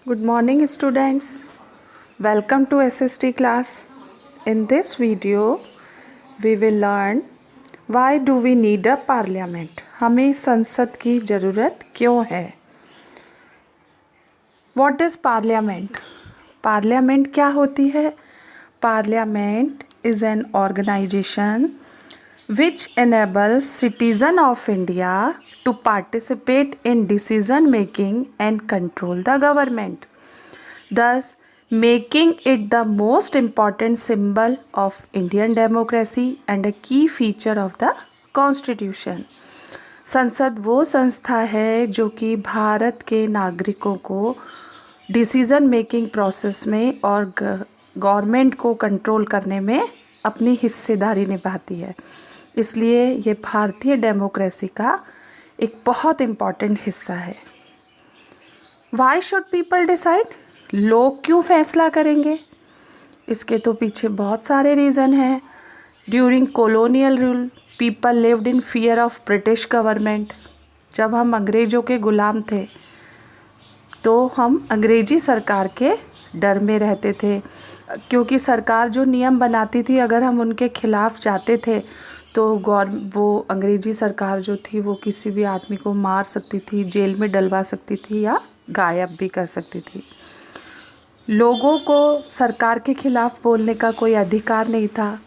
Good morning students. Welcome to SST class. In this video we will learn why do we need a parliament. हमें संसद की ज़रूरत क्यों है. What is parliament? Parliament क्या होती है? Parliament is an organization which enables citizen of India to participate in decision making and control the government, thus making it the most important symbol of Indian democracy and a key feature of the Constitution. संसद वो संस्था है जो कि भारत के नागरिकों को decision making process में और गवर्नमेंट को कंट्रोल करने में अपनी हिस्सेदारी निभाती है. इसलिए ये भारतीय डेमोक्रेसी का एक बहुत इम्पॉर्टेंट हिस्सा है. Why should people decide? लोग क्यों फैसला करेंगे? इसके तो पीछे बहुत सारे रीज़न हैं. During colonial rule people lived in fear of British government. जब हम अंग्रेज़ों के ग़ुलाम थे तो हम अंग्रेज़ी सरकार के डर में रहते थे, क्योंकि सरकार जो नियम बनाती थी अगर हम उनके खिलाफ़ जाते थे तो वो अंग्रेज़ी सरकार जो थी वो किसी भी आदमी को मार सकती थी, जेल में डलवा सकती थी या गायब भी कर सकती थी. लोगों को सरकार के ख़िलाफ़ बोलने का कोई अधिकार नहीं था.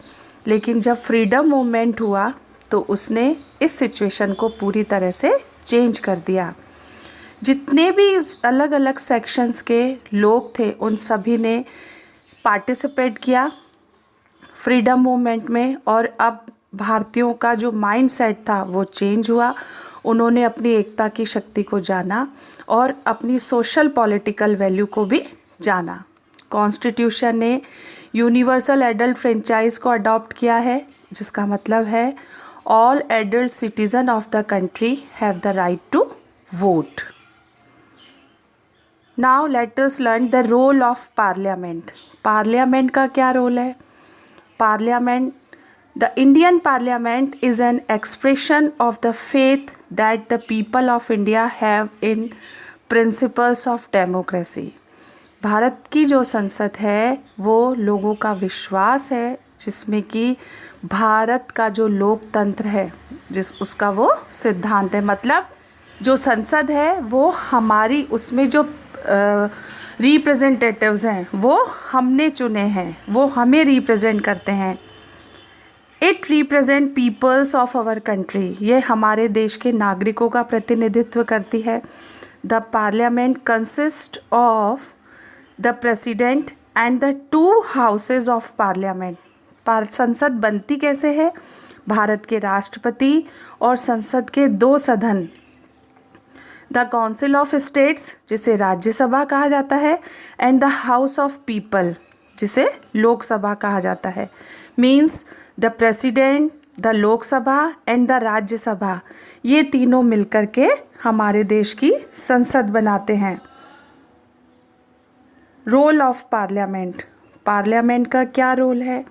लेकिन जब फ्रीडम मूवमेंट हुआ तो उसने इस सिचुएशन को पूरी तरह से चेंज कर दिया. जितने भी अलग अलग सेक्शंस के लोग थे उन सभी ने पार्टिसिपेट किया फ्रीडम मूवमेंट में, और अब भारतीयों का जो माइंडसेट था वो चेंज हुआ. उन्होंने अपनी एकता की शक्ति को जाना और अपनी सोशल पॉलिटिकल वैल्यू को भी जाना. कॉन्स्टिट्यूशन ने यूनिवर्सल एडल्ट फ्रेंचाइज को अडॉप्ट किया है, जिसका मतलब है all adult citizen of the country have the right to vote. Now let us learn the role of parliament. Parliament का क्या रोल है? Parliament The Indian Parliament is an expression of the faith that the people of India have in principles of democracy. Bharat की जो संसद है वो लोगों का विश्वास है जिसमें कि भारत का जो लोकतंत्र है उसका वो सिद्धांत है. मतलब जो संसद है वो हमारी उसमें जो रिप्रेजेंटेटिव्स हैं वो हमने चुने हैं, वो हमें रिप्रेजेंट करते हैं. It represent peoples of our country. ये हमारे देश के नागरिकों का प्रतिनिधित्व करती है. The parliament consist of the president and the 2 houses of parliament. संसद बनती कैसे है? भारत के राष्ट्रपति और संसद के 2 सदन, द काउंसिल ऑफ स्टेट्स जिसे राज्यसभा कहा जाता है and the house of people जिसे लोकसभा कहा जाता है. Means the president, the Lok Sabha and the Rajya Sabha, ये तीनों मिलकर के हमारे देश की संसद बनाते हैं. Role of parliament. पार्लियामेंट का क्या रोल है?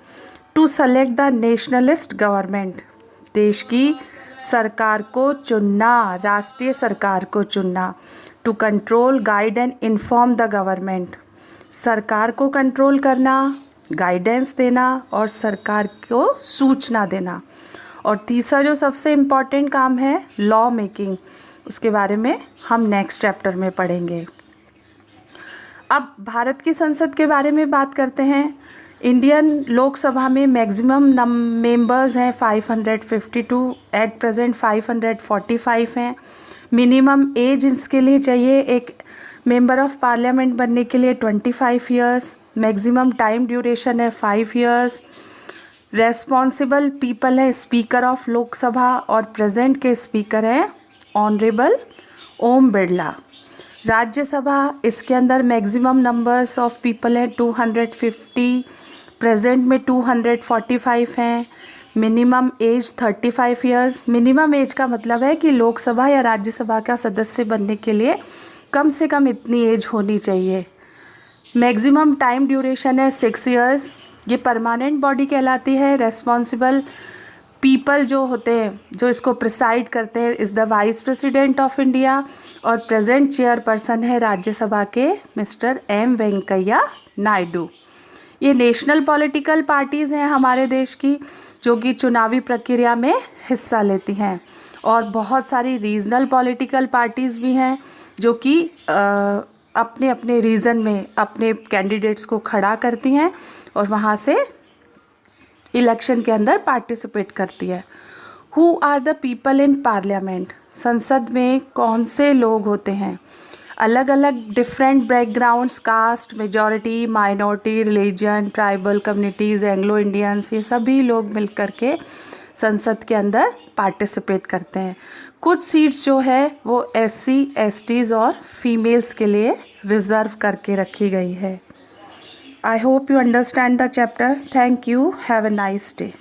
To select the nationalist government. देश की सरकार को चुनना, राष्ट्रीय सरकार को चुनना. To control, guide and inform the government. सरकार को कंट्रोल करना, गाइडेंस देना और सरकार को सूचना देना. और तीसरा जो सबसे इम्पॉर्टेंट काम है लॉ मेकिंग, उसके बारे में हम नेक्स्ट चैप्टर में पढ़ेंगे. अब भारत की संसद के बारे में बात करते हैं. इंडियन लोकसभा में मैक्सिमम मेंबर्स हैं 552. एट प्रेजेंट 545 हैं. मिनिमम एज इसके लिए चाहिए एक मेंबर ऑफ पार्लियामेंट बनने के लिए 25 ईयर्स. मैक्सिमम टाइम ड्यूरेशन है 5 ईयर्स. रेस्पॉन्सिबल पीपल है स्पीकर ऑफ लोकसभा और प्रेजेंट के स्पीकर हैं ऑनरेबल ओम बिरला. राज्यसभा, इसके अंदर मैक्सिमम नंबर्स ऑफ पीपल हैं 250. प्रेजेंट में 245 हैं. Minimum age 35 years. Minimum age का मतलब है कि लोकसभा या राज्यसभा का सदस्य बनने के लिए कम से कम इतनी एज होनी चाहिए. मैक्सिमम टाइम ड्यूरेशन है 6 ईयर्स. ये परमानेंट बॉडी कहलाती है. रेस्पॉन्सिबल पीपल जो होते हैं, जो इसको प्रिसाइड करते हैं, is the vice president of India, और प्रेजेंट चेयरपर्सन है राज्यसभा के मिस्टर एम वेंकैया नायडू। ये नेशनल पॉलिटिकल पार्टीज़ हैं हमारे देश की, जो कि चुनावी प्रक्रिया में हिस्सा लेती हैं, और बहुत सारी रीजनल पॉलिटिकल पार्टीज़ भी हैं जो कि अपने अपने रीजन में अपने कैंडिडेट्स को खड़ा करती हैं और वहाँ से इलेक्शन के अंदर पार्टिसिपेट करती है। Who are the people in parliament, संसद में कौन से लोग होते हैं? अलग अलग different backgrounds, caste, majority, minority, religion, tribal communities, Anglo Indians, ये सभी लोग मिलकर के संसद के अंदर पार्टिसिपेट करते हैं। कुछ सीट्स जो है वो SC, STs और फीमेल्स के लिए रिज़र्व करके रखी गई है। I hope you understand the chapter. Thank you. Have a nice day.